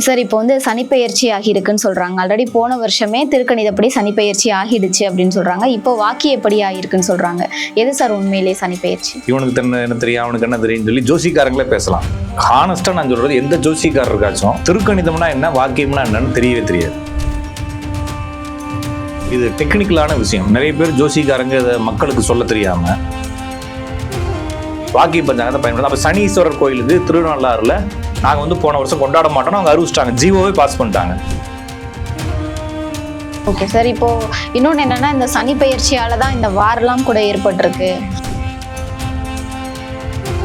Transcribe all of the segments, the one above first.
Sir இப்போ வந்து சனிப்பெயர்ச்சி ஆகியிருக்குன்னு சொல்றாங்க. ஆல்ரெடி போன வருஷமே திருக்கணிதப்படி சனிப்பெயர்ச்சி ஆகிடுச்சு அப்படின்னு சொல்றாங்க. இப்போ வாக்கியப்படி ஆகிருக்குன்னு சொல்றாங்க. எது சார் உண்மையிலேயே சனிப்பெயர்ச்சி? இவனுக்கு என்ன தெரியும், அவனுக்கு என்ன தெரியும்னு சொல்லி ஜோசிக்காரங்களே பேசலாம். ஹானஸ்டா நான் சொல்றது, எந்த ஜோசிக்காரருக்காச்சும் திருக்கணிதம்னா என்ன, வாக்கியம்னா என்னன்னு தெரியவே தெரியாது. இது டெக்னிக்கலான விஷயம். நிறைய பேர் ஜோசிக்காரங்க இதை மக்களுக்கு சொல்ல தெரியாம வாக்கிய பஞ்சாங்கத்தை பயன்படுத்த. அப்ப சனீஸ்வரர் கோயிலுக்கு திருநள்ளாறுல நாங்க வந்து போன வருஷம் கொண்டாட மாட்டோம், அவங்க அறிவிச்சிட்டாங்க, ஜிஓவே பாஸ் பண்ணிட்டாங்க. ஓகே சார், இப்போ இன்னொன்று என்னன்னா, இந்த சனி பயிற்சியால தான் இந்த வாரெல்லாம் கூட ஏற்பட்டிருக்கு.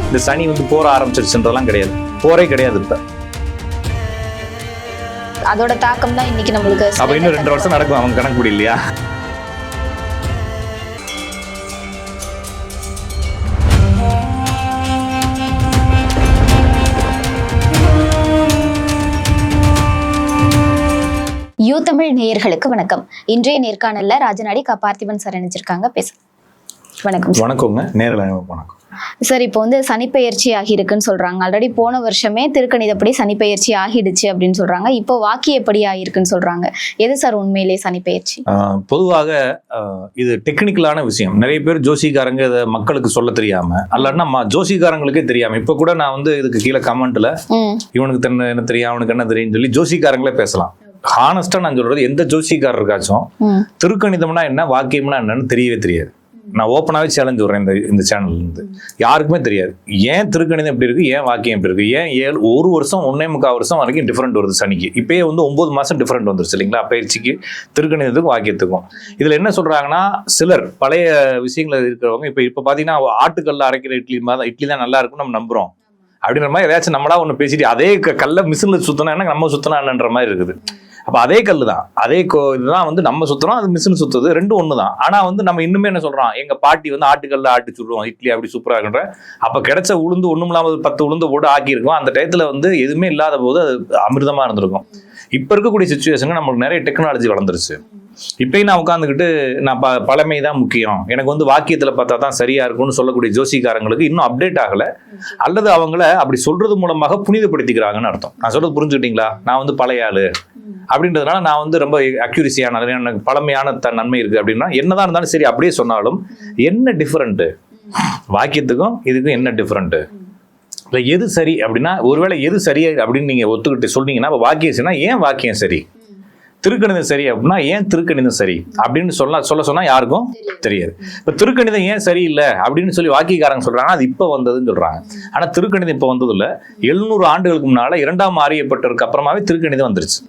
இந்த சனி வந்து போற ஆரம்பிச்சிருச்சுன்றதெல்லாம் கிடையாது, போரே கிடையாது. இப்ப அதோட தாக்கம் தான் இன்னைக்கு நம்மளுக்கு. அப்ப இன்னும் 2 வருஷம் நடக்கும், அவங்க கணக்கு கூடி இல்லையா? யூ தமிழ் நேயர்களுக்கு வணக்கம். இன்றைய நேர்காணல்ல ராஜநாடி பார்த்திபன் சார் இணைஞ்சிருக்காங்க. பேச வணக்கம். வணக்கங்க, நேரில் வணக்கம் சார். இப்போ வந்து சனிப்பெயர்ச்சி ஆகியிருக்குன்னு சொல்றாங்க. ஆல்ரெடி போன வருஷமே திருக்கணிதப்படி சனிப்பெயர்ச்சி ஆகிடுச்சு அப்படின்னு சொல்றாங்க. இப்போ வாக்கியப்படி ஆகிருக்குன்னு சொல்றாங்க. எது சார் உண்மையிலேயே சனிப்பெயர்ச்சி? பொதுவாக இது டெக்னிக்கலான விஷயம். நிறைய பேர் ஜோசிக்காரங்க இதை மக்களுக்கு சொல்ல தெரியாம, அல்லன்னா ஜோசிக்காரங்களுக்கே தெரியாம. இப்ப கூட நான் வந்து இதுக்கு கீழே கமெண்ட்ல இவனுக்கு என்ன தெரியும், அவனுக்கு என்ன தெரியும்னு சொல்லி ஜோசிக்காரங்களே பேசலாம். ஹானஸ்டா நான் சொல்றது, எந்த ஜோசிக்காரருக்காச்சும் திருக்கணிதம்னா என்ன, வாக்கியம்னா என்னன்னு தெரியவே தெரியாது. நான் ஓப்பனாவே சேலஞ்ச் விடுறேன் இந்த சேனல்ல இருந்து. யாருக்குமே தெரியாது ஏன் திருக்கணிதம் எப்படி இருக்கு, ஏன் வாக்கியம் எப்படி இருக்கு, ஏன் 1 வருஷம் 1.25 வருஷம் வரைக்கும் டிஃபரெண்ட் வருது சனிக்கு. இப்பயே வந்து 9 மாசம் டிஃபரெண்ட் வந்துருச்சு இல்லைங்களா, பயிற்சிக்கு, திருக்கணிதத்துக்கும் வாக்கியத்துக்கும். இதுல என்ன சொல்றாங்கன்னா, சிலர் பழைய விஷயங்கள் இருக்கிறவங்க இப்ப பாத்தீங்கன்னா ஆட்டுக்கல்ல அரைக்கிற இட்லி தான் நல்லா இருக்கும்னு நம்ம நம்புறோம். அப்படின்ற மாதிரி ஏதாச்சும் நம்மளா ஒண்ணு பேசிட்டு அதே கல்ல மிஷின்ல சுத்தினா என்ன, நம்ம சுத்தினா என்னன்ற மாதிரி இருக்குது. அப்ப அதே கல்லு தான், அதே இதுதான் வந்து நம்ம சுத்துறோம், அது மிஷின் சுத்துது, ரெண்டும் ஒண்ணுதான். ஆனா வந்து நம்ம இன்னுமே என்ன சொல்றோம், எங்க பாட்டி வந்து ஆட்டுக்கல்ல ஆட்டி சுடுவோம் இட்லி, அப்படி சூப்பரா இருக்குன்ற. அப்ப கிடைச்ச உளுந்து ஒண்ணும் இல்லாம 10 உளுந்து போட்டு ஆக்கியிருக்கோம். அந்த டயத்துல வந்து எதுவுமே இல்லாத போது அது அமிர்தமா இருந்திருக்கும். இப்ப இருக்கக்கூடிய சிச்சுவேஷன் நம்மளுக்கு நிறைய டெக்னாலஜி வளர்ந்துருச்சு. இப்பயும் நான் உட்காந்துக்கிட்டு நான் பழமை தான் முக்கியம், எனக்கு வந்து வாக்கியத்துல பார்த்தா தான் சரியா இருக்கும்னு சொல்லக்கூடிய ஜோசிக்காரங்களுக்கு இன்னும் அப்டேட் ஆகல, அல்லது அவங்கள அப்படி சொல்றது மூலமாக புனிதப்படுத்திக்கிறாங்கன்னு அர்த்தம். நான் சொல்றது புரிஞ்சுக்கிட்டீங்களா? நான் வந்து பழைய ஆளு அப்படின்றதுனால நான் வந்து ரொம்ப அக்யூரிசியான, எனக்கு பழமையான நன்மை இருக்கு அப்படின்னா, என்னதான் இருந்தாலும் சரி அப்படியே சொன்னாலும் என்ன டிஃபரெண்ட், வாக்கியத்துக்கும் இதுக்கும் என்ன டிஃபரெண்ட், இல்லை எது சரி அப்படின்னா, ஒருவேளை எது சரி அப்படின்னு நீங்க ஒத்துக்கிட்டு சொன்னீங்கன்னா வாக்கியம் சரினா ஏன் வாக்கியம் சரி, திருக்கணிதம் சரி அப்படின்னா ஏன் திருக்கணிதம் சரி அப்படின்னு சொல்ல சொன்னா யாருக்கும் தெரியாது. இப்ப திருக்கணிதம் ஏன் சரியில்லை அப்படின்னு சொல்லி வாக்கியக்காரங்க சொல்றாங்க, அது இப்ப வந்ததுன்னு சொல்றாங்க. ஆனா திருக்கணிதம் இப்ப வந்தது இல்ல, 700 ஆண்டுகளுக்கு முன்னால 2ஆம் அறியப்பட்டதுக்கு அப்புறமாவே திருக்கணிதம் வந்துருச்சு.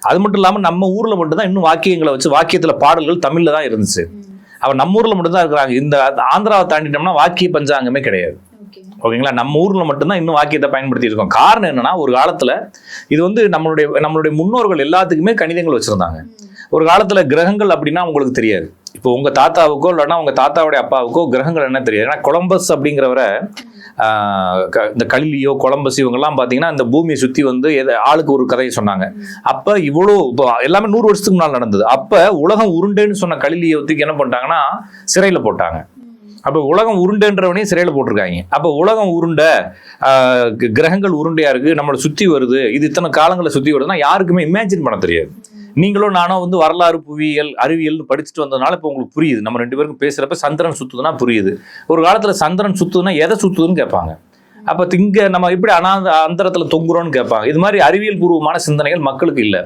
அது மட்டும் இல்லாம நம்ம ஊர்ல மட்டும்தான் இன்னும் வாக்கியங்களை வச்சு, வாக்கியத்துல பாடல்கள் தமிழ்ல தான் இருந்துச்சு. அவ நம்ம ஊர்ல மட்டும்தான் இருக்கிறாங்க. இந்த ஆந்திராவை தாண்டிட்டோம்னா வாக்கிய பஞ்சாங்கமே கிடையாது. ஓகேங்களா, நம்ம ஊர்ல மட்டும்தான் இன்னும் வாக்கியத்தை பயன்படுத்தி இருக்கோம். காரணம் என்னன்னா, ஒரு காலத்துல இது வந்து நம்மளுடைய முன்னோர்கள் எல்லாத்துக்குமே கணிதங்கள் வச்சிருந்தாங்க. ஒரு காலத்துல கிரகங்கள் அப்படின்னா உங்களுக்கு தெரியாது. இப்போ உங்க தாத்தாவுக்கோ இல்லைன்னா உங்க தாத்தாவுடைய அப்பாவுக்கோ கிரகங்கள் என்ன தெரியாது. ஏன்னா கொலம்பஸ் அப்படிங்கிறவரை இந்த கலிலியோ கொலம்பஸ் இவங்கெல்லாம் பார்த்தீங்கன்னா இந்த பூமியை சுற்றி வந்து ஆளுக்கு ஒரு கதையை சொன்னாங்க. அப்போ இவ்வளோ எல்லாமே 100 வருஷத்துக்கு முன்னால் நடந்தது. அப்போ உலகம் உருண்டேன்னு சொன்ன கலிலியை ஒத்துக்கு என்ன பண்ணிட்டாங்கன்னா சிறையில் போட்டாங்க. அப்போ உலகம் உருண்டைன்றவனையும் சிறையில் போட்டிருக்காங்க. அப்போ உலகம் உருண்டை, கிரகங்கள் உருண்டையா இருக்கு, நம்மளை சுற்றி வருது, இது இத்தனை காலங்களை சுற்றி வருதுன்னா யாருக்குமே இமேஜின் பண்ண தெரியாது. நீங்களும் நானும் வந்து வரலாறு, புவியியல், அறிவியல் படிச்சுட்டு வந்ததுனால இப்போ உங்களுக்கு புரியுது. நம்ம 2 பேருக்கும் பேசுறப்ப சந்திரன் சுத்துதுன்னா புரியுது. ஒரு காலத்துல சந்திரன் சுத்துதுன்னா எதை சுத்துதுன்னு கேட்பாங்க. அப்ப இங்க நம்ம இப்படி அந்தரத்துல தொங்குறோம்னு கேட்பாங்க. இது மாதிரி அறிவியல் பூர்வமான சிந்தனைகள் மக்களுக்கு இல்லை.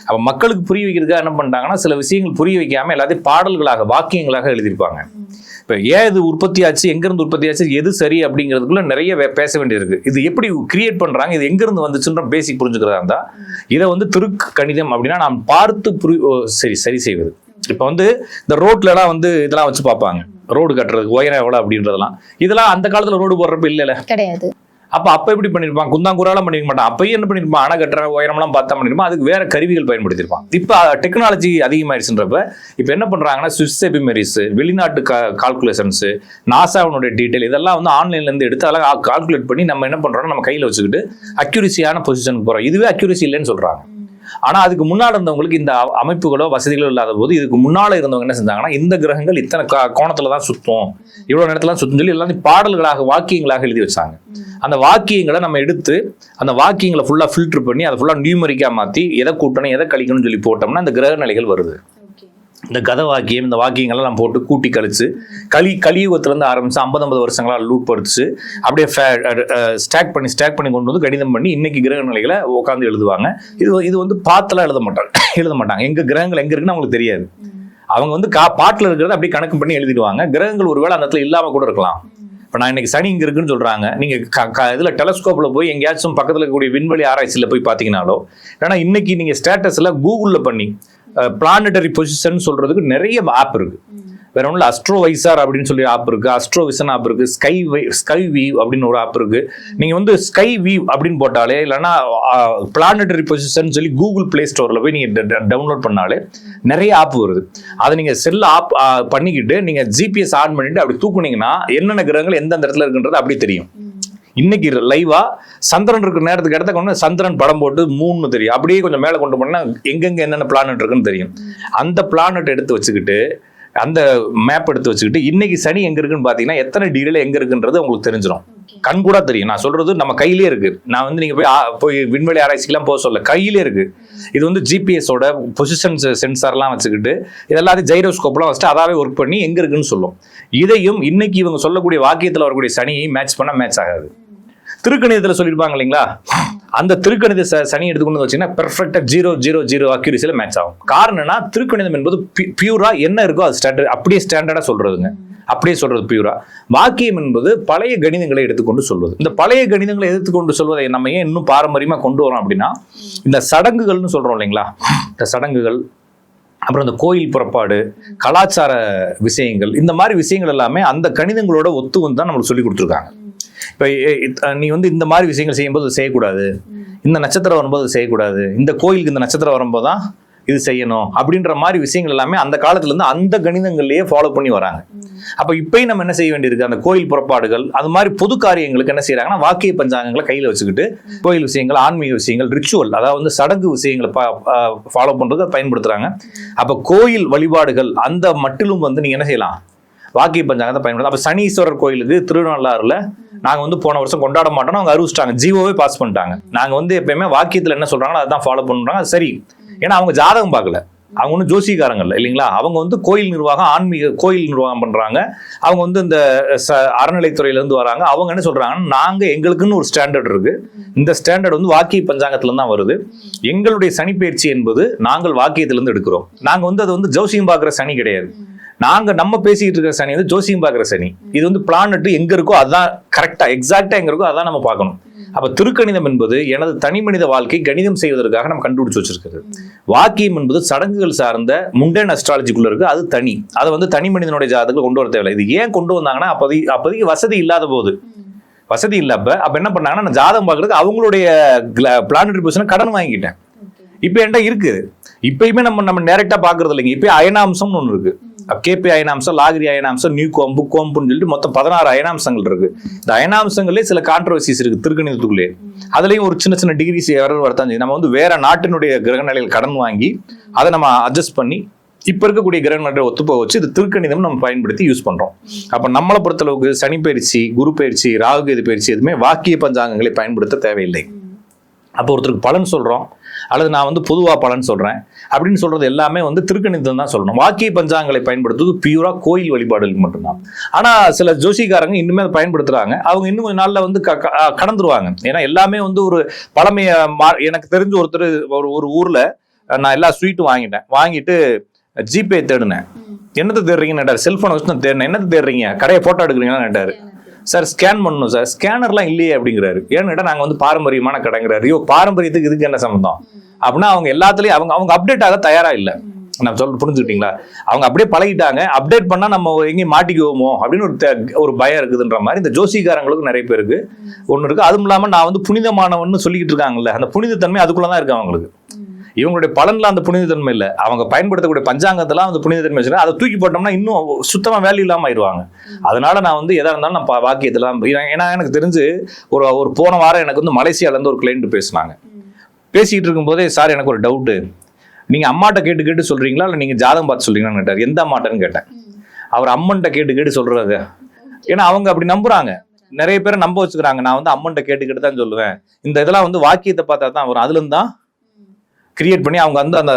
அப்ப மக்களுக்கு புரிய வைக்கிறதுக்காக என்ன பண்ணிட்டாங்கன்னா, சில விஷயங்கள் புரிய வைக்காம எல்லாத்தையும் பாடல்களாக, வாக்கியங்களாக எழுதியிருப்பாங்க. இப்போ ஏன் இது உற்பத்தி ஆச்சு, எங்கிருந்து உற்பத்தி ஆச்சு, எது சரி அப்படிங்கிறதுக்குள்ள நிறைய பேச வேண்டியிருக்கு. இது எப்படி கிரியேட் பண்றாங்க, இது எங்கிருந்து வந்துச்சுன்ற பேசிக் புரிஞ்சுக்கிறதா இருந்தா, இதை வந்து திருக்கணிதம் அப்படின்னா நாம் பார்த்து சரி செய்வது. இப்போ வந்து இந்த ரோட்லலாம் வந்து இதெல்லாம் வச்சு பார்ப்பாங்க, ரோடு கட்டுறதுக்கு உயரம் எவ்வளோ அப்படின்றதெல்லாம். இதெல்லாம் அந்த காலத்துல ரோடு போடுறப்ப இல்லைல்ல, கிடையாது. அப்ப எப்படி பண்ணிருப்பான், குந்தாங்குறாலாம் பண்ணிருக்க மாட்டான். அப்பயும் என்ன பண்ணிருப்பான், அணை கட்டுற உயரம்லாம் பார்த்தா பண்ணிருப்பான், அதுக்கு வேற கருவிகள் பயன்படுத்திருப்பான். இப்ப டெக்னாலஜி அதிகமாயிருச்சுன்றப்ப இப்ப என்ன பண்றாங்கன்னா, ஸ்விஸ் எபிமெரிஸ், வெளிநாட்டு கால்குலேஷன்ஸ், நாசாவுடைய டீடைல் இதெல்லாம் வந்து ஆன்லைன்ல இருந்து எடுத்து அதெல்லாம் கால்குலேட் பண்ணி நம்ம என்ன பண்றோம், நம்ம கையில வச்சுக்கிட்டு அக்யூரிசியான பொசிஷனுக்கு போறோம். இதுவே அக்யூரிசி இல்லைன்னு சொல்றாங்க. ஆனா அதுக்கு முன்னாடி இருந்தவங்களுக்கு இந்த அமைப்புகளோ வசதிகளோ இல்லாத போது இதுக்கு முன்னால இருந்தவங்க என்ன செஞ்சாங்கன்னா இந்த கிரகங்கள் இத்தனை கோணத்துல தான் சுத்தும், இவ்வளவு நேரத்துல சுத்தும் சொல்லி எல்லாத்தையும் பாடல்களாக வாக்கியங்களாக எழுதி வச்சாங்க. அந்த வாக்கியங்களை நம்ம எடுத்து அந்த வாக்கியங்களை ஃபுல்லா ஃபில்டர் பண்ணி அதை ஃபுல்லா நியூமரிக்கா மாத்தி எதை கூட்டணும் எதை கழிக்கணும்னு சொல்லி போட்டோம்னா இந்த கிரக நிலைகள் வருது. இந்த கத வாக்கியம் இந்த வாக்கியங்கள்லாம் நம்ம போட்டு கூட்டி கழிச்சு கலியுகத்திலேருந்து ஆரம்பிச்சு 50 வருஷங்களா லூட் படுத்து அப்படியே ஸ்டாக் பண்ணி கொண்டு வந்து கணிதம் பண்ணி இன்னைக்கு கிரக நிலைகளை உட்காந்து எழுதுவாங்க. இது வந்து பாத்தெல்லாம் எழுத மாட்டாங்க. எங்க கிரகங்கள் எங்க இருக்குன்னு அவங்களுக்கு தெரியாது. அவங்க வந்து பாட்டில் இருக்கிறத அப்படியே கணக்கு பண்ணி எழுதிடுவாங்க. கிரகங்கள் ஒருவேளை அந்த இடத்துல இல்லாம கூட இருக்கலாம். இப்போ நான் இன்னைக்கு சனி இங்க இருக்குன்னு சொல்றாங்க, நீங்க இதுல டெலஸ்கோப்ல போய் எங்கேயாச்சும் பக்கத்துல இருக்கக்கூடிய விண்வெளி ஆராய்ச்சியில போய் பாத்தீங்கன்னாலோ, ஏன்னா இன்னைக்கு நீங்க ஸ்டேட்டஸ்ல கூகுள்ல பண்ணி பிளானட்டரி பொசிஷன் சொல்றதுக்கு நிறைய ஆப் இருக்கு. வேற ஒன்றும் அஸ்ட்ரோ வைசார் அப்படின்னு சொல்லி ஆப் இருக்கு, அஸ்ட்ரோ விசன் ஆப் இருக்கு, ஸ்கை வீவ் அப்படின்னு ஒரு ஆப் இருக்கு. நீங்க வந்து ஸ்கை வீவ் அப்படின்னு போட்டாலே இல்லைன்னா பிளானட்டரி பொசிஷன் சொல்லி கூகுள் பிளே ஸ்டோர்ல போய் நீங்க டவுன்லோட் பண்ணாலே நிறைய ஆப் வருது. அதை நீங்க செல்ல ஆப் பண்ணிக்கிட்டு நீங்க ஜிபிஎஸ் ஆன் பண்ணிட்டு அப்படி தூக்குனீங்கன்னா என்னென்ன கிரகங்கள் எந்தெந்த இடத்துல இருக்குன்றது அப்படி தெரியும். இன்னைக்கு லைவா சந்திரன் இருக்கிற நேரத்துக்கு இடத்த கொண்டு சந்திரன் படம் போட்டு 3 தெரியும். அப்படியே கொஞ்சம் மேலே கொண்டு போனா எங்கெங்க என்னென்ன பிளானட் இருக்குன்னு தெரியும். அந்த பிளானட் எடுத்து வச்சுக்கிட்டு அந்த மேப் எடுத்து வச்சுக்கிட்டு இன்னைக்கு சனி எங்க இருக்குன்னு பாத்தீங்கன்னா எத்தனை டிகிரில எங்க இருக்குன்றது உங்களுக்கு தெரிஞ்சிடும். கண் கூட தெரியும். நான் சொல்றது நம்ம கையிலே இருக்கு. நான் வந்து நீங்க போய் விண்வெளி ஆராய்ச்சிக்கெல்லாம் போக சொல்ல, கையிலே இருக்கு. இது வந்து ஜிபிஎஸோட பொசிஷன் சென்சார்லாம் வச்சுக்கிட்டு இதெல்லாத்தையும் ஜைரோஸ்கோப்லாம் வச்சுட்டு அதாவே ஒர்க் பண்ணி எங்க இருக்குன்னு சொல்லும். இதையும் இன்னைக்கு இவங்க சொல்லக்கூடிய வாக்கியத்தில் வரக்கூடிய சனியை மேட்ச் பண்ண மேட்ச் ஆகாது. திருக்கணிதத்தில் சொல்லியிருப்பாங்க இல்லைங்களா, அந்த திருக்கணித சனி எடுத்துக்கொண்டு வச்சீங்கன்னா பெர்ஃபெக்டா 000 அக்யூரசியில மேட்ச் ஆகும். காரணம்னா திருக்கணிதம் என்பது பியூரா என்ன இருக்கோ அது ஸ்டாண்டர்ட் அப்படியே ஸ்டாண்டர்டா சொல்றதுங்க, அப்படியே சொல்றது பியூரா. வாக்கியம் என்பது பழைய கணிதங்களை எடுத்துக்கொண்டு சொல்வது. இந்த பழைய கணிதங்களை எடுத்துக்கொண்டு சொல்வதை நம்ம ஏன் இன்னும் பாரம்பரியமா கொண்டு வரோம் அப்படின்னா, இந்த சடங்குகள்னு சொல்றோம் இல்லைங்களா, இந்த சடங்குகள் அப்புறம் இந்த கோயில் புறப்பாடு கலாச்சார விஷயங்கள் இந்த மாதிரி விஷயங்கள் எல்லாமே அந்த கணிதங்களோட ஒத்து வந்து தான் நம்மளுக்கு சொல்லி கொடுத்துருக்காங்க. இப்போ நீ வந்து இந்த மாதிரி விஷயங்கள் செய்யும்போது செய்யக்கூடாது, இந்த நட்சத்திரம் வரும்போது செய்யக்கூடாது, இந்த கோயிலுக்கு இந்த நட்சத்திரம் வரும்போது தான் இது செய்யணும் அப்படின்ற மாதிரி விஷயங்கள் எல்லாமே அந்த காலத்துல இருந்து அந்த கணிதங்கள்லயே ஃபாலோ பண்ணி வராங்க. அப்ப இப்பயும் நம்ம என்ன செய்ய வேண்டியிருக்கு, அந்த கோயில் புறப்பாடுகள் அது மாதிரி பொது காரியங்களுக்கு என்ன செய்யறாங்கன்னா வாக்கிய பஞ்சாங்கங்களை கையில வச்சுக்கிட்டு கோயில் விஷயங்கள் ஆன்மீக விஷயங்கள் ரிச்சுவல் அதாவது வந்து சடங்கு விஷயங்களை ஃபாலோ பண்றதை பயன்படுத்துறாங்க. அப்ப கோயில் வழிபாடுகள் அந்த மட்டிலும் வந்து நீங்க என்ன செய்யலாம், வாக்கிய பஞ்சாங்கத்தை பயன்படுத்த. அப்ப சனீஸ்வரர் கோயிலுக்கு திருநள்ளாறுல நாங்க வந்து போன வருஷம் கொண்டாட மாட்டோம், அவங்க அறிவிச்சிட்டாங்க, ஜிஓவே பாஸ் பண்ணிட்டாங்க. நாங்க வந்து எப்பயுமே வாக்கியத்துல என்ன சொல்றாங்களோ அதான் ஃபாலோ பண்றாங்க. அது சரி, ஏன்னா அவங்க ஜாதகம் பார்க்கல, அவங்க ஒன்றும் ஜோசிகாரங்கள் இல்லைங்களா, அவங்க வந்து கோயில் நிர்வாகம் ஆன்மீக கோயில் நிர்வாகம் பண்றாங்க. அவங்க வந்து இந்த அறநிலைத்துறையில இருந்து வராங்க. அவங்க என்ன சொல்றாங்கன்னா, நாங்க எங்களுக்குன்னு ஒரு ஸ்டாண்டர்ட் இருக்கு, இந்த ஸ்டாண்டர்ட் வந்து வாக்கிய பஞ்சாங்கத்துல இருந்து தான் வருது. எங்களுடைய சனிப்பெயர்ச்சி என்பது நாங்கள் வாக்கியத்திலிருந்து எடுக்கிறோம். நாங்க வந்து அது வந்து ஜோசியம் பார்க்குற சனி கிடையாது. நாங்க நம்ம பேசிக்கிட்டு இருக்கிற சனி வந்து ஜோசியம் பார்க்குற சனி. இது வந்து பிளானட் எங்க இருக்கோ அதான் கரெக்டா எக்ஸாக்டா எங்க இருக்கோ அதான் நம்ம பார்க்கணும். அப்ப திருக்கணிதம் என்பது எனது தனி மனித வாழ்க்கை கணிதம் செய்வதற்காக நம்ம கண்டுபிடிச்சு வச்சிருக்கிறது. வாக்கியம் என்பது சடங்குகள் சார்ந்த முண்டேன் அஸ்ட்ராலஜிக்குள்ள இருக்கு, அது தனி. அதை வந்து தனி மனிதனுடைய ஜாதகத்துக்கு கொண்டு வர தேவையில்லை. இது ஏன் கொண்டு வந்தாங்கன்னா, அப்போதைக்கு வசதி இல்லாத போது, வசதி இல்ல அப்ப என்ன பண்ணாங்கன்னா, நான் ஜாதகம் பார்க்கறதுக்கு அவங்களுடைய பிளானட்டரி பொசிஷனை கடன் வாங்கிட்டேன். இப்ப என்கிட்ட இருக்கு. இப்பயுமே நம்ம டைரக்டா பாக்குறது இல்லைங்க. இப்ப அயனாம்சம்னு ஒண்ணு இருக்கு, கேபி அயனாம்சம், லாகிரி அயனாம்சம், நியூ கோம்பு, கோம்புன்னு சொல்லிட்டு மொத்தம் 16 அயனாம்சங்கள் இருக்கு. இந்த அயனாம்சங்களே சில கான்ட்ரவர்சிஸ் இருக்கு திருக்கணிதத்துக்குள்ளே. அதுலயும் ஒரு சின்ன சின்ன டிகிரிஸ் வரத்தான் செய்யும். நம்ம வந்து வேற நாட்டினுடைய கிரக நிலையில் கடன் வாங்கி அதை நம்ம அட்ஜஸ்ட் பண்ணி இப்ப இருக்கக்கூடிய கிரக நிலையை ஒத்துப்போக வச்சு இது திருக்கணிதம் நம்ம பயன்படுத்தி யூஸ் பண்றோம். அப்ப நம்மளை பொறுத்தளவுக்கு சனி பயிற்சி, குரு பயிற்சி, ராகு கேது பயிற்சி எதுவுமே வாக்கிய பஞ்சாங்கங்களை பயன்படுத்த தேவையில்லை. அப்போ ஒருத்தருக்கு பலன் சொல்றோம் அல்லது நான் வந்து பொதுவா பலன் சொல்றேன் அப்படின்னு சொல்றது எல்லாமே வந்து திருக்கணிதம் தான் சொல்லணும். வாக்கிய பஞ்சாங்கங்களை பயன்படுத்துவது பியூரா கோயில் வழிபாடுகளுக்கு மட்டும்தான். ஆனா சில ஜோசிகாரங்க இன்னுமே அதை பயன்படுத்துறாங்க. அவங்க இன்னும் கொஞ்சம் நாள்ல வந்து கடந்துருவாங்க. ஏன்னா எல்லாமே வந்து ஒரு பழமைய எனக்கு தெரிஞ்ச ஒருத்தர் ஒரு ஊர்ல நான் எல்லா ஸ்வீட்டும் வாங்கிட்டு ஜிபே தேடினேன். என்னத்தை தேடுறீங்கன்னு கேட்டாரு. செல்போனை வச்சு நான் தேடினேன். என்னத்தை தேடுறீங்க, கடையை போட்டோ எடுக்கிறீங்கன்னு கேட்டாரு. சார் ஸ்கேன் பண்ணணும் சார். ஸ்கேனர்லாம் இல்லையே அப்படிங்கிறாரு. ஏன்னு கேட்டால் நாங்கள் வந்து பாரம்பரியமான கடைங்கிறாரு. பாரம்பரியத்துக்கு இதுக்கு என்ன சம்பந்தம் அப்படின்னா, அவங்க எல்லாத்துலயும் அவங்க அப்டேட் ஆக தயாரா இல்லை. நான் புரிஞ்சுக்கிட்டீங்களா? அவங்க அப்படியே பழகிட்டாங்க. அப்டேட் பண்ணா நம்ம எங்கேயும் மாட்டிக்குவோமோ அப்படின்னு ஒரு பயம் இருக்குதுன்ற மாதிரி இந்த ஜோசிகாரங்களுக்கு நிறைய பேருக்கு ஒண்ணு இருக்கு. அதுவும் இல்லாம நான் வந்து புனிதமானவன்னு சொல்லிக்கிட்டு இருக்காங்கல்ல, அந்த புனிதத்தன்மை அதுக்குள்ளதான் இருக்கு அவங்களுக்கு. இவங்களுடைய பலன்ல அந்த புனிதத்தன்மை இல்லை. அவங்க பயன்படுத்தக்கூடிய பஞ்சாங்கத்தெல்லாம் அந்த புனிதத்தன்மை வச்சுருக்காங்க. அதை தூக்கி போட்டோம்னா இன்னும் சுத்தமா வேல்யூ இல்லாம ஆயிடுவாங்க. அதனால நான் வந்து எதா இருந்தாலும் நான் வாக்கியத்தெல்லாம், ஏன்னா எனக்கு தெரிஞ்சு ஒரு போன வாரம் எனக்கு வந்து மலேசியால இருந்து ஒரு கிளைண்ட் பேசினாங்க. பேசிக்கிட்டு இருக்கும்போதே சார் எனக்கு ஒரு டவுட்டு, நீங்க அம்மாட்ட கேட்டு கேட்டு சொல்றீங்களா இல்லை நீங்க ஜாதகம் பார்த்து சொல்றீங்களான்னு கேட்டார். எந்த அம்மாட்டன்னு கேட்டேன். அவர் அம்மன்ட்ட கேட்டு கேட்டு சொல்றாங்க. ஏன்னா அவங்க அப்படி நம்புறாங்க. நிறைய பேரை நம்ப வச்சுக்கிறாங்க. நான் வந்து அம்மன்ட்ட கேட்டு கேட்டு தான் சொல்லுவேன். இந்த இதெல்லாம் வந்து வாக்கியத்தை பார்த்தா தான் வரும். அதுல இருந்து தான் கிரியேட் பண்ணி அவங்க வந்து அந்த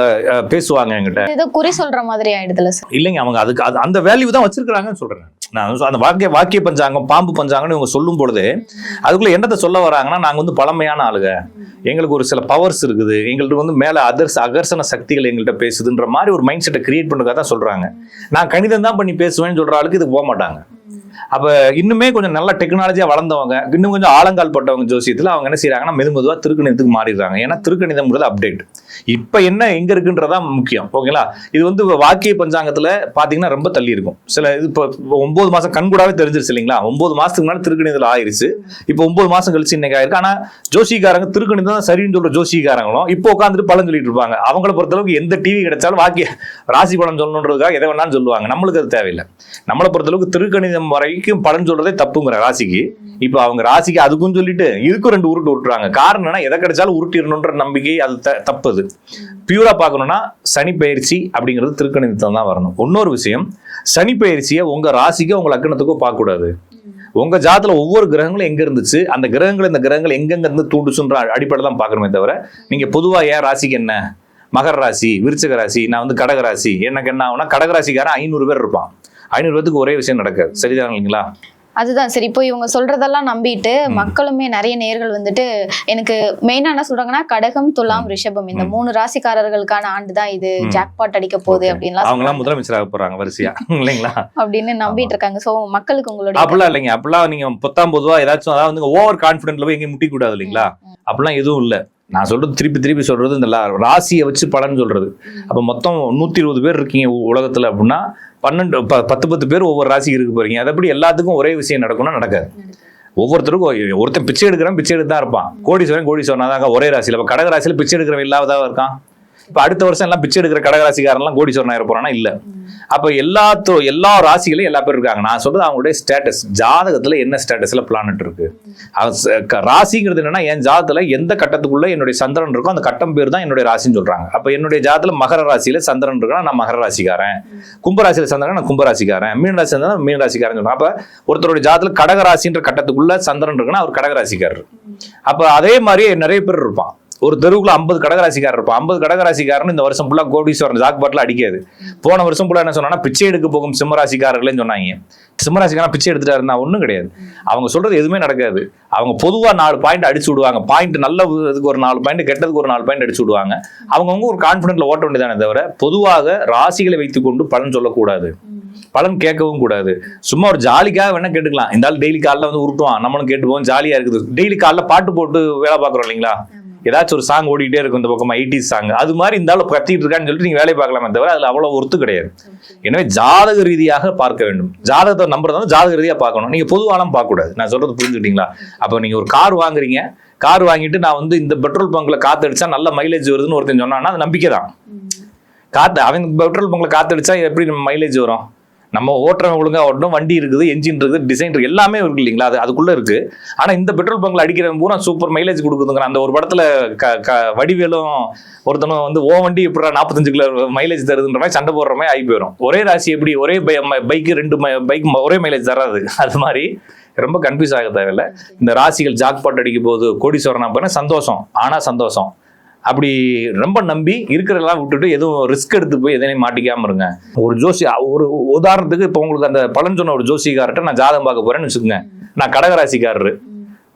பேசுவாங்க என்கிட்ட. ஏதோ குறி சொல்ற மாதிரி ஆயிடுதுல சார். இல்லைங்க, அவங்க அதுக்கு அந்த வேல்யூ தான் வச்சிருக்காங்கன்னு சொல்றேன் நான். அந்த வாக்கிய பஞ்சாங்கம், பாம்பு பஞ்சாங்கம்னு இவங்க சொல்லும் பொழுது அதுக்குள்ள என்னத்தை சொல்ல வராங்கன்னா, நாங்க வந்து பழமையான ஆளுங்க, எங்களுக்கு ஒரு சில பவர்ஸ் இருக்குது, எங்களுக்கு வந்து மேல அகர்ஷண சக்திகள் எங்கள்கிட்ட பேசுதுன்ற மாதிரி ஒரு மைண்ட் செட்டை கிரியேட் பண்ணுறதா தான் சொல்றாங்க. நான் கணிதம் தான் பண்ணி பேசுவேன்னு சொல்ற ஆளுக்கு இது போக மாட்டாங்க. அப்ப இன்னுமே கொஞ்சம் நல்ல டெக்னாலஜியா வளர்ந்தவங்க, இன்னும் கொஞ்சம் ஆழங்கால் பட்டவங்க ஜோசியத்துல அவங்க என்ன செய்யறாங்கன்னா மெதுவா திருக்கணிதத்துக்கு மாறிடுறாங்க. ஏன்னா திருக்கணிதம்ங்கிறது அப்டேட். இப்ப என்ன எங்க இருக்குன்றதா முக்கியம். ஓகேங்களா? இது வந்து வாக்கிய பஞ்சாங்கத்துல பாத்தீங்கன்னா ரொம்ப தள்ளி இருக்கும். சில இது இப்போ 9 மாசம் கண்கூடாவே தெரிஞ்சிருச்சு இல்லைங்களா? 9 மாசத்துக்கு முன்னாடி திருக்கணிதத்துல ஆயிருச்சு. இப்போ 9 மாசம் கழிச்சு இன்னைக்கு ஆயிருக்கு. ஆனா ஜோசிக்காரங்க திருக்கணிதம் தான் சரின்னு சொல்ற ஜோசிக்காரங்களும் இப்போ உட்காந்துட்டு பலன் சொல்லிட்டு இருப்பாங்க. அவங்கள பொறுத்தளவுக்கு எந்த டிவி கிடைச்சாலும் வாக்கிய ராசி பலன் சொல்லணுன்றதுக்காக எதை வேணாலும் சொல்லுவாங்க. நம்மளுக்கு அது தேவையில்லை. நம்மளை பொறுத்தளவுக்கு திருக்கணிதம் வரைக்கும் பலன் சொல்றதே தப்புங்கிற ராசிக்கு. இப்போ அவங்க ராசிக்கு அதுக்கும் சொல்லிட்டு இதுக்கும் 2 உருட்டு விட்டுறாங்க. காரணம் என்ன? எதை கிடைச்சாலும் உருட்டிடணுன்ற நம்பிக்கை அது தப்புது. பியூரா பார்க்கணும்னா சனி பயிற்சி அப்படிங்கிறது திருக்கணிதத்தில் தான் வரணும். இன்னொரு விஷயம், சனி பயிற்சியை உங்க ராசிக்கோ உங்க லக்னத்துக்கோ பார்க்க கூடாது. உங்க ஜாதத்துல ஒவ்வொரு கிரகங்களும் எங்க இருந்துச்சு, அந்த கிரகங்கள் இந்த கிரகங்கள் எங்கெங்க இருந்து தூண்டுச்சுன்ற அடிப்படை தான் பார்க்கணுமே தவிர, நீங்க பொதுவா ஏன் ராசிக்கு என்ன மகர ராசி, விருச்சிக ராசி, நான் வந்து கடக ராசி, எனக்கு என்ன ஆகுனா கடகராசிக்காரன் 500 பேர் இருப்பான். 500 பேருக்கு ஒரே விஷயம் நடக்காது. சரிதான் இல்லைங்களா? அதுதான் சரி. இப்போ இவங்க சொல்றதெல்லாம் நம்பிட்டு மக்களுமே நிறைய நேர்கள் வந்துட்டு எனக்கு மெயினா என்ன சொல்றாங்கன்னா, கடகம், துலாம், ரிஷபம் இந்த 3 ராசிக்காரர்களுக்கான ஆண்டு தான் இது, ஜாக்பாட் அடிக்க போகுது அப்படின்லாம் அவங்க எல்லாம் முதலமைச்சராக போறாங்க வரிசையா இல்லைங்களா அப்படின்னு நம்பிட்டு இருக்காங்க. சோ மக்களுக்கு உங்களுடைய அப்படிலாம் இல்லைங்க. அப்படிலாம் நீங்க 19 ஏதாச்சும் அதாவது ஓவர் கான்பிடென்ட்ல போய் எங்கேயும் முட்டி கூடாது இல்லைங்களா? அப்படிலாம் எதுவும் இல்லை. நான் சொல்றது திருப்பி சொல்றது இந்த ராசியை வச்சு பலன் சொல்றது. அப்ப மொத்தம் 120 பேர் இருக்கீங்க உலகத்துல அப்படின்னா 10 பேர் ஒவ்வொரு ராசிக்கு இருக்க போறீங்க. அது எப்படி எல்லாத்துக்கும் ஒரே விஷயம் நடக்கும்னா நடக்காது. ஒவ்வொருத்தருக்கும் ஒருத்தன் பிச்சை எடுக்கிறவன் பிச்சை எடுத்து தான் இருப்பான். கோடீஸ்வரன் தாங்க ஒரே ராசியில. இப்ப கடக ராசியில பிச்சை எடுக்கிறவன் இல்லாததா இருக்கான். இப்ப அடுத்த வருஷம் எல்லாம் பிச்சை எடுக்கிற கடகராசிக்காரன்லாம் கோடீஸ்வரன் ஆயிர போறானா? இல்ல. அப்ப எல்லா ராசிகளையும் எல்லா பேர் இருக்காங்க. நான் சொல்றது அவங்களுடைய ஸ்டேட்டஸ், ஜாதகத்துல என்ன ஸ்டேட்டஸ்ல பிளானட் இருக்கு. ராசிங்கிறது என்னன்னா, என் ஜாதகத்துல எந்த கட்டத்துக்குள்ள என்னுடைய சந்திரன் இருக்கோ அந்த கட்டம் பேர் தான் என்னுடைய ராசின்னு சொல்றாங்க. அப்ப என்னுடைய ஜாதகத்துல மகர ராசியில சந்திரன் இருக்கா, நான் மகர ராசிக்காரன். கும்பராசியில சந்திரன், நான் கும்பராசிக்காரன். மீனராசி சந்திரன், மீனராசிக்காரன் சொல்றாங்க. அப்ப ஒருத்தருடைய ஜாதகத்துல கடகராசின்ற கட்டத்துக்குள்ள சந்திரன் இருக்குன்னா அவர் கடகராசிக்காரர். அப்ப அதே மாதிரி நிறைய பேர் இருப்பான். ஒரு தெருவுக்குள்ள 50 கடகராசிக்காரர் இருப்பான். 50 கடகராசிக்காரன் இந்த வருஷம் ஃபுல்லா கோடீஸ்வரன் ஜாக்பாட்ல அடிக்காது. போன வருஷம் ஃபுல்லா என்ன சொன்னா, பிச்சை எடுக்க போகும் சிம்மராசிக்காரர்கள்னு சொன்னாங்க. சிம்மராசிக்காரன் பிச்சை எடுத்துட்டா இருந்தா ஒண்ணும் கிடையாது. அவங்க சொல்றது எதுவுமே நடக்காது. அவங்க பொதுவா 4 பாயிண்ட் அடிச்சு விடுவாங்க. பாயிண்ட் நல்ல இதுக்கு ஒரு 4 பாயிண்ட், கெட்டதுக்கு ஒரு 4 பாயிண்ட் அடிச்சு விடுவாங்க. அவங்கவுங்க ஒரு கான்பிடென்ட்ல ஓட்ட வேண்டியதானே தவிர பொதுவாக ராசிகளை வைத்துக் கொண்டு பலன் சொல்லக்கூடாது, பலன் கேட்கவும் கூடாது. சும்மா ஒரு ஜாலிக்காக வேணா கேட்டுக்கலாம். இந்த ஆள் டெய்லி காலைல வந்து உருட்டுவான், நம்மளும் கேட்டுப்போம், ஜாலியா இருக்குது. டெய்லி காலைல பாட்டு போட்டு வேலை பார்க்குறோம் இல்லைங்களா? ஏதாச்சும் ஒரு சாங் ஓடிட்டே இருக்கும் இந்த பக்கமா 80s சாங். அது மாதிரி இருந்தாலும் கத்திட்டு இருக்கான்னு சொல்லிட்டு நீங்க வேலையை பார்க்கலாமே தவிர அதுல அவ்வளவு ஒர்த்து கிடையாது. எனவே ஜாதக ரீதியாக பார்க்க வேண்டும். ஜாதகத்தை நம்புறதா ஜாதக ரீதியா பார்க்கணும். நீங்க பொதுவாலாம் பார்க்க கூடாது. நான் சொல்றது புரிஞ்சுக்கிட்டீங்களா? அப்ப நீங்க ஒரு கார் வாங்குறீங்க, கார் வாங்கிட்டு நான் வந்து இந்த பெட்ரோல் பங்க்ல காத்தடிச்சா நல்ல மைலேஜ் வருதுன்னு ஒருத்தன் சொன்னான்னா அது நம்பிக்கை தான். அவங்க பெட்ரோல் பங்க்ல காத்தடிச்சா எப்படி மைலேஜ் வரும்? நம்ம ஓட்டுறவங்க ஒழுங்கா ஓட்டணும், வண்டி இருக்குது, என்ஜின் இருக்குது, டிசைன் இருக்கு, எல்லாமே இருக்கு இல்லைங்களா? அதுக்குள்ள இருக்கு. ஆனா இந்த பெட்ரோல் பங்க்ல அடிக்கிறவங்க பூரா சூப்பர் மைலேஜ் கொடுக்குதுங்கிற அந்த ஒரு படத்துல வடிவேலும் ஒருத்தனும் வந்து ஓ வண்டி இப்படி 45 கிலோ மைலேஜ் தருதுன்ற மாதிரி சண்டை போடுற மாதிரி ஆகி போயிடும். ஒரே ராசி எப்படி ஒரே பைக்கு 2 பைக் ஒரே மைலேஜ் தராது. அது மாதிரி ரொம்ப கன்ஃபியூஸ் ஆக தேவையில்லை. இந்த ராசிகள் ஜாக்பாட் அடிக்கும் போது கோடீஸ்வரனா போனா சந்தோஷம். ஆனா சந்தோஷம் அப்படி ரொம்ப நம்பி இருக்கிறதெல்லாம் விட்டுட்டு எதுவும் ரிஸ்க் எடுத்து போய் எதையும் மாட்டிக்காம இருங்க. ஒரு உதாரணத்துக்கு இப்போ உங்களுக்கு அந்த பலன் சொன்ன ஒரு ஜோசிக்கார்ட்ட நான் ஜாதகம் பார்க்க போறேன்னு வச்சுக்கோங்க. நான் கடகராசிக்காரரு,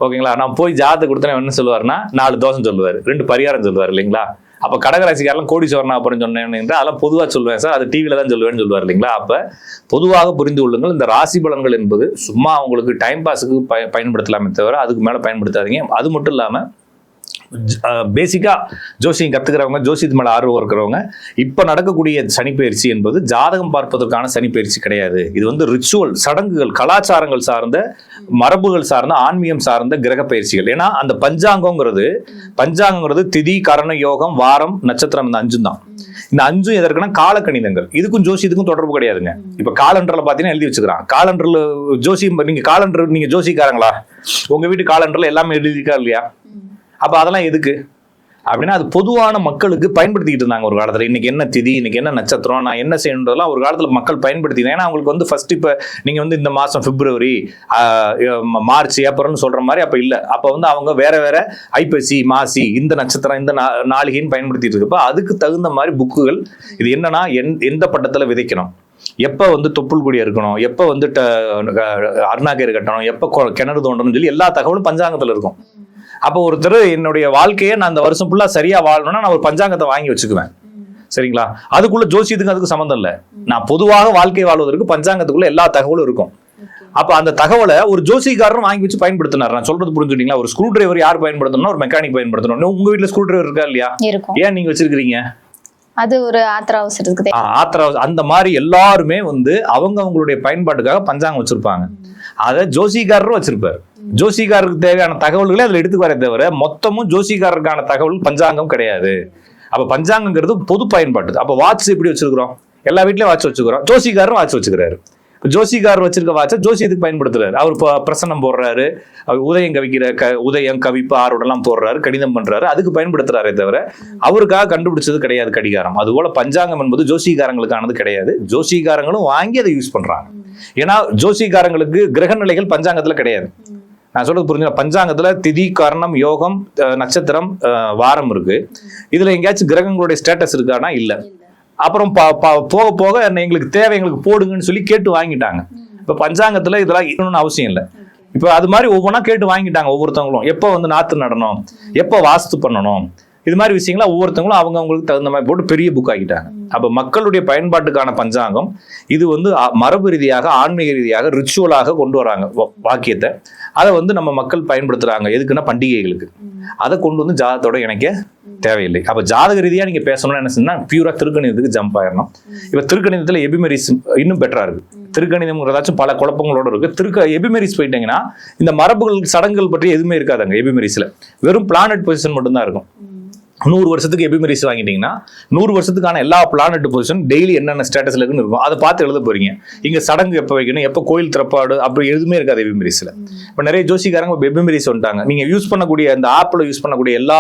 ஓகேங்களா? நான் போய் ஜாதகம் கொடுத்தேன் என்ன சொல்லுவாருன்னா 4 தோஷம் சொல்லுவார், 2 பரிகாரம் சொல்லுவார் இல்லைங்களா? அப்ப கடகராசிக்காரெல்லாம் கோடீஸ்வரனா அப்படின்னு சொன்னேன். அதெல்லாம் பொதுவாக சொல்லுவேன் சார், அது டிவியில தான் சொல்லுவேன்னு சொல்லுவார் இல்லைங்களா? அப்ப பொதுவாக புரிந்து கொள்ளுங்கள், இந்த ராசி பலன்கள் என்பது சும்மா உங்களுக்கு டைம் பாஸுக்கு பயன்படுத்தலாமே தவிர அதுக்கு மேல பயன்படுத்தாதீங்க. அது மட்டும் இல்லாம பேசிக்கா ஜோசியம் கத்துக்கிறவங்க, ஜோசியத்து மேல ஆர்வம் இருக்கிறவங்க, இப்ப நடக்கக்கூடிய சனிப்பெயர்ச்சி என்பது ஜாதகம் பார்ப்பதற்கான சனிப்பெயர்ச்சி கிடையாது. இது வந்து ரிச்சுவல், சடங்குகள், கலாச்சாரங்கள் சார்ந்த, மரபுகள் சார்ந்த, ஆன்மீகம் சார்ந்த கிரக பயிற்சிகள். ஏன்னா அந்த பஞ்சாங்கங்கிறது திதி, கரண, யோகம், வாரம், நட்சத்திரம், இந்த 5 தான். இந்த 5 எதற்குன்னா காலக்கணிதங்கள். இதுக்கும் ஜோசியத்துக்கும் தொடர்பு கிடையாதுங்க. இப்ப காலண்டர்ல பாத்தீங்கன்னா எழுதி வச்சுக்கிறான். காலண்டர்ல ஜோசியம், நீங்க ஜோசிக்காரங்களா? உங்க வீட்டு காலண்டர்ல எல்லாமே எழுதிக்கா இல்லையா? அப்ப அதெல்லாம் எதுக்கு? அப்படின்னா அது பொதுவான மக்களுக்கு பயன்படுத்திக்கிட்டு இருந்தாங்க ஒரு காலத்துல. இன்னைக்கு என்ன திதி, இன்னைக்கு என்ன நட்சத்திரம், நான் என்ன செய்யணுன்றதெல்லாம் ஒரு காலத்துல மக்கள் பயன்படுத்தினாங்க. ஏன்னா அவங்களுக்கு வந்து ஃபர்ஸ்ட் இப்ப நீங்க வந்து இந்த மாசம் பிப்ரவரி, மார்ச், ஏப்ரல்னு சொல்ற மாதிரி அப்ப இல்ல. அப்ப வந்து அவங்க வேற வேற ஐப்பசி, மாசி, இந்த நட்சத்திரம், இந்த நாளிகைன்னு பயன்படுத்திட்டு இருக்கப்ப அதுக்கு தகுந்த மாதிரி புக்குகள். இது என்னன்னா எந்த பட்டத்துல விதைக்கணும், எப்ப வந்து தொப்புள் கொடி இருக்கணும், எப்ப வந்து அருணாக்கயிறு கட்டணும், எப்ப கிணறு தோண்டணும்னு சொல்லி எல்லா தகவலும் பஞ்சாங்கத்துல இருக்கும். அப்போ ஒருத்தர் என்னுடைய வாழ்க்கையை நான் அந்த வருஷம் ஃபுல்லா சரியா வாழணும்னா நான் ஒரு பஞ்சாங்கத்தை வாங்கி வச்சுக்குவேன். சரிங்களா? அதுக்குள்ள ஜோசியத்துக்கு அதுக்கு சம்மந்தம் இல்லை. நான் பொதுவாக வாழ்க்கை வாழ்வதற்கு பஞ்சாங்கத்துக்குள்ள எல்லா தகவலும் இருக்கும். அப்ப அந்த தகவலை ஒரு ஜோசிக்காரரும் வாங்கி வச்சு பயன்படுத்தினார். நான் சொல்றது புரிஞ்சுட்டீங்களா? ஒரு ஸ்க்ரூ டிரைவர் யார் பயன்படுத்தணும், ஒரு மெக்கானிக் பயன்படுத்தணும். உங்க வீட்டுல ஸ்க்ரூ டிரைவர் இருக்கா இல்லையா? ஏன் நீங்க வச்சிருக்கீங்க? அது ஒரு ஆத்திர அவசரத்துக்கு. அந்த மாதிரி எல்லாருமே வந்து அவங்களுடைய பயன்பாட்டுக்காக பஞ்சாங்கம் வச்சிருப்பாங்க. அதை ஜோசிக்காரரும் வச்சிருப்பாரு. ஜோசிக்காரருக்கு தேவையான தகவல்களை அதுல எடுத்துக்குவாரே தவிர மொத்தமும் ஜோசிக்காரருக்கான தகவல் பஞ்சாங்கம் கிடையாது. அப்ப பஞ்சாங்கங்கிறது பொது பயன்பாட்டு. அப்ப வாட்ச் எப்படி வச்சிருக்கிறோம்? எல்லா வீட்லயும் வாட்ச் வச்சுக்கிறோம். ஜோசிக்காரரும் வாட்ச் வச்சுக்கிறாரு. ஜோசிக்காரர் வச்சிருக்க வாட்சை ஜோசியத்துக்கு பயன்படுத்துறாரு. அவர் பிரசன்னம் போடுறாரு, உதயம் கவிக்கிற உதயம் கவிப்பு ஆரோடெல்லாம் போடுறாரு, கடிதம் பண்றாரு, அதுக்கு பயன்படுத்துறாரே தவிர அவருக்காக கண்டுபிடிச்சது கிடையாது கடிகாரம். அதுபோல பஞ்சாங்கம் என்பது ஜோசிகாரங்களுக்கானது கிடையாது. ஜோசிகாரங்களும் வாங்கி அதை யூஸ் பண்றாங்க. ஏன்னா ஜோசிகாரங்களுக்கு கிரக நிலைகள் பஞ்சாங்கத்துல கிடையாது. நான் சொல்றது புரிஞ்சுங்க. பஞ்சாங்கத்துல திதி, கர்ணம், யோகம், நட்சத்திரம், வாரம் இருக்கு. இதுல எங்கேயாச்சும் கிரகங்களுடைய ஸ்டேட்டஸ் இருக்கானா? இல்ல. அப்புறம் போக போக எங்களுக்கு தேவை, எங்களுக்கு போடுங்கன்னு சொல்லி கேட்டு வாங்கிட்டாங்க. இப்ப பஞ்சாங்கத்துல இதெல்லாம் இருக்கணும்னு அவசியம் இல்லை. இப்ப அது மாதிரி ஒவ்வொன்றா கேட்டு வாங்கிட்டாங்க ஒவ்வொருத்தவங்களும். எப்போ வந்து நாத்து நடணும், எப்போ வாஸ்து பண்ணணும், இது மாதிரி விஷயங்களா ஒவ்வொருத்தவங்களும் அவங்களுக்கு தகுந்த மாதிரி போட்டு பெரிய புக் ஆகிட்டாங்க. அப்ப மக்களுடைய பயன்பாட்டுக்கான பஞ்சாங்கம் இது வந்து மரபு ரீதியாக, ஆன்மீக ரீதியாக, ரிச்சுவலாக கொண்டு வராங்க வாக்கியத்தை. அதை வந்து நம்ம மக்கள் பயன்படுத்துறாங்க. எதுக்குன்னா பண்டிகைகளுக்கு. அதை கொண்டு வந்து ஜாதகத்தோட இணைக்க தேவையில்லை. அப்ப ஜாதக ரீதியா நீங்க பேசணும்னு என்ன சொன்னா பியூரா திருக்கணிதத்துக்கு ஜம்ப் ஆயிடணும். இப்ப திருக்கணிதத்துல எபிமெரிஸ் இன்னும் பெட்டரா இருக்கு. திருக்கணிதம்ங்கிறதாச்சும் பல குழப்பங்களோட இருக்கு. எபிமெரிஸ் போயிட்டீங்கன்னா இந்த மரபுகள், சடங்குகள் பற்றி எதுவுமே இருக்காதுங்க. எபிமெரிஸ்ல வெறும் பிளானட் பொசிஷன் மட்டும்தான் இருக்கும். 100 வருஷத்துக்கு எபிமெரிஸ் வாங்கிட்டீங்கன்னா 100 வருஷத்துக்கான எல்லா பிளானட் பொசிஷன் டெய்லி என்னென்ன ஸ்டேட்டஸ்ல இருக்குன்னு இருக்கும். அதை பார்த்து எழுத போறீங்க. இங்க சடங்கு எப்போ வைக்கணும், எப்போ கோயில் திறப்பாடு, அப்படி எதுவுமே இருக்காது எபிமெரிஸ்ல. இப்போ நிறைய ஜோசிக்காரங்க எபிமெரிஸ் வந்துட்டாங்க. நீங்க யூஸ் பண்ணக்கூடிய அந்த ஆப்ல யூஸ் பண்ணக்கூடிய எல்லா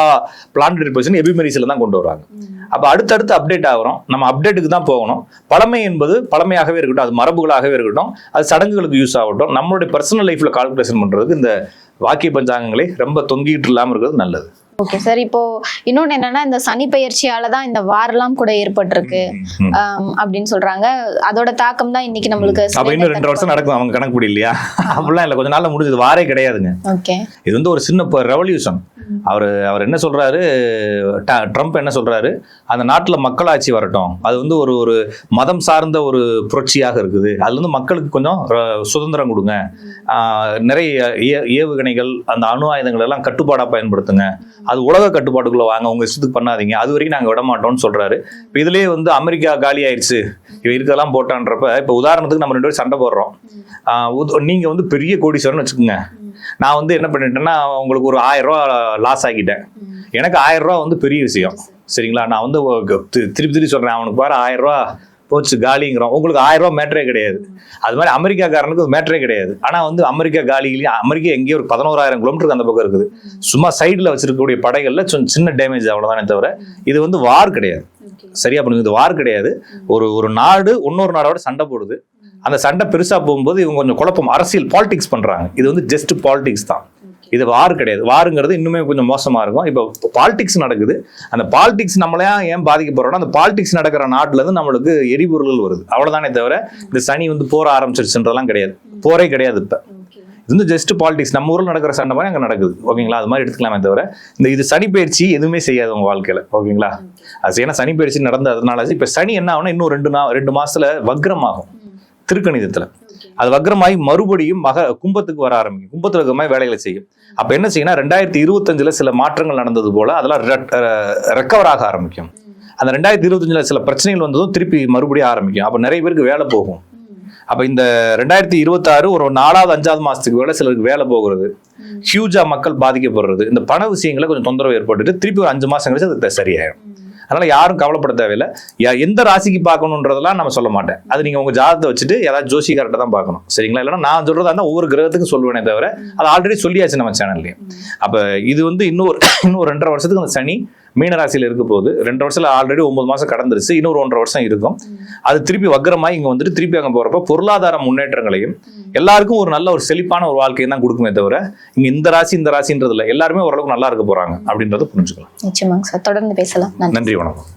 பிளானட் பொசிஷன் எபிமெரிஸ்ல தான் கொண்டு வராங்க. அப்ப அடுத்தடுத்து அப்டேட் ஆகிறோம். நம்ம அப்டேட்டுக்கு தான் போகணும். பழமை என்பது பழமையாகவே இருக்கட்டும், அது மரபுகளாகவே இருக்கட்டும், அது சடங்குகளுக்கு யூஸ் ஆகட்டும். நம்மளுடைய பர்சனல் லைஃப்ல கால்குலேஷன் பண்றதுக்கு இந்த வாக்கிய பஞ்சாங்கங்களை ரொம்ப தொங்கிட்டு இல்லாம இருக்கிறது நல்லது. Okay sir. இப்போ இன்னொன்னு என்னன்னா, இந்த சனி பெயர்ச்சியாலதான் இந்த வாரெல்லாம் கூட ஏற்பட்டிருக்கு அப்படின்னு சொல்றாங்க. அதோட தாக்கம் தான் இன்னைக்கு நம்மளுக்கு. அப்ப இன்னும் 2 வருஷம் நடக்கும் அவங்க கணக்கு படி இல்லையா? அப்படிலாம் இல்ல, கொஞ்ச நாள்ல முடிஞ்சது. வாரே கிடையாதுங்க. இது வந்து ஒரு சின்ன ரெவல்யூஷன். அவர் என்ன சொல்றாரு, ட்ரம்ப் என்ன சொல்றாரு, அந்த நாட்டுல மக்களாட்சி வரட்டும், அது வந்து ஒரு மதம் சார்ந்த ஒரு புரட்சியாக இருக்குது, அதுல இருந்து மக்களுக்கு கொஞ்சம் சுதந்திரம் கொடுங்க, நிறைய ஏவுகணைகள், அந்த அணு ஆயுதங்கள் எல்லாம் கட்டுப்பாடா பயன்படுத்துங்க, அது உலக கட்டுப்பாட்டுக்குள்ள வாங்க, உங்க இஷ்டத்துக்கு பண்ணாதீங்க, அது வரைக்கும் நாங்க விட மாட்டோம்னு சொல்றாரு. இப்ப இதுலயே வந்து அமெரிக்கா காலி ஆயிடுச்சு, இவ இருக்கெல்லாம் போட்டான்றப்ப, இப்ப உதாரணத்துக்கு நம்ம 2 பேரும் சண்டை போடுறோம். நீங்க வந்து பெரிய கோடீஸ்வரன் வச்சுக்கோங்க, நான் வந்து என்ன பண்ணிட்டேன்னா உங்களுக்கு ஒரு 1000 ரூபா லாஸ் ஆகிட்டேன். எனக்கு 1000 ரூபா வந்து பெரிய விஷயம். சரிங்களா? நான் வந்து திருப்பி சொல்றேன், அவனுக்கு பாரு 1000 ரூபா போச்சு காலிங்கிறோம். உங்களுக்கு 1000 ரூபா மேட்டரே கிடையாது. அது மாதிரி அமெரிக்காக்காரனுக்கு மேட்டரே கிடையாது. ஆனா வந்து அமெரிக்கா காலியிலேயே, அமெரிக்கா எங்கேயோ ஒரு 11,000 கிலோமீட்டருக்கு அந்த பக்கம் இருக்குது. சும்மா சைடுல வச்சிருக்கக்கூடிய படைகள்ல சின்ன டேமேஜ் அவ்வளவுதானே தவிர இது வந்து வார் கிடையாது. சரியா பண்ணுங்க, இது வார் கிடையாது. ஒரு நாடு இன்னொரு நாடோட சண்டை போடுது. அந்த சண்டை பெருசா போகும்போது இவங்க கொஞ்சம் குழப்பம், அரசியல் பாலிடிக்ஸ் பண்றாங்க. இது வந்து ஜஸ்ட் பாலிடிக்ஸ் தான், இது வார் கிடையாது. வாருங்கிறது இன்னுமே கொஞ்சம் மோசமா இருக்கும். இப்போ பாலிடிக்ஸ் நடக்குது. அந்த பாலிடிக்ஸ் நம்மளையா ஏன் பாதிக்கப்படுறோம்னா, அந்த பாலிடிக்ஸ் நடக்கிற நாட்டுல இருந்து நம்மளுக்கு எரிபொருள்கள் வருது, அவ்வளவுதானே தவிர இந்த சனி வந்து போற ஆரம்பிச்சிருச்சுன்றதெல்லாம் கிடையாது. போரே கிடையாது. இப்ப இது வந்து ஜஸ்ட் பாலிடிக்ஸ். நம்ம ஊர்ல நடக்கிற சண்டை மாதிரி அங்க நடக்குது. ஓகேங்களா? அது மாதிரி எடுத்துக்கலாமே தவிர இது சனி பயிற்சி எதுவுமே செய்யாது உங்க வாழ்க்கையில. ஓகேங்களா? அது ஏன்னா சனி பயிற்சி நடந்ததுனால இப்ப சனி என்ன ஆகும்னா இன்னும் 2 மாசத்துல வக்ரமாகும் திருக்கணிதத்துல. அது வக்ரமாகி மறுபடியும் கும்பத்துக்கு வர ஆரம்பிக்கும். கும்பத்துல இருக்க மாதிரி வேலைகளை செய்யும். அப்ப என்ன செய்யணும், 2025 சில மாற்றங்கள் நடந்தது போல அதெல்லாம் ரெக்கவர் ஆக ஆரம்பிக்கும். அந்த 2025 சில பிரச்சனைகள் வந்ததும் திருப்பி மறுபடியும் ஆரம்பிக்கும். அப்ப நிறைய பேருக்கு வேலை போகும். அப்ப இந்த 2026 ஒரு 4வது 5வது மாசத்துக்கு வேலை சிலருக்கு வேலை போகிறது, ஹியூஜா மக்கள் பாதிக்கப்படுறது, இந்த பண விஷயங்களை கொஞ்சம் தொந்தரவு ஏற்பட்டுட்டு திருப்பி ஒரு 5 மாசம் கழிச்சு அது சரியாயிடும். அதனால யாரும் கவலைப்பட தேவையில்லை. எந்த ராசிக்கு பார்க்கணுன்றதெல்லாம் நம்ம சொல்ல மாட்டேன். அது நீங்க உங்க ஜாதகத்தை வச்சுட்டு ஏதாவது ஜோசிகார்ட்ட தான் பார்க்கணும். சரிங்களா? இல்லைன்னா நான் சொல்றதா இருந்தால் ஒவ்வொரு கிரகத்துக்கும் சொல்லுவேனே தவிர அது ஆல்ரெடி சொல்லியாச்சு நம்ம சேனல்லையும். அப்ப இது வந்து இன்னும் 2.5 வருஷத்துக்கு அந்த சனி மீன ராசியில இருக்க போது 2 வருஷத்துல ஆல்ரெடி 9 மாசம் கடந்துருச்சு, இன்னொரு 1.5 வருஷம் இருக்கும். அது திருப்பி வக்ரமாய் இங்க வந்துட்டு திருப்பி அங்க போறப்ப பொருளாதார முன்னேற்றங்களையும் எல்லாருக்கும் ஒரு நல்ல ஒரு செழிப்பான ஒரு வாழ்க்கையை தான் கொடுக்குமே தவிர இங்க இந்த ராசின்றதுல எல்லாருமே ஓரளவுக்கு நல்லா இருக்க போறாங்க அப்படின்றத புரிஞ்சுக்கலாம். நிச்சயமாங்க சார், தொடர்ந்து பேசலாம். நன்றி, வணக்கம்.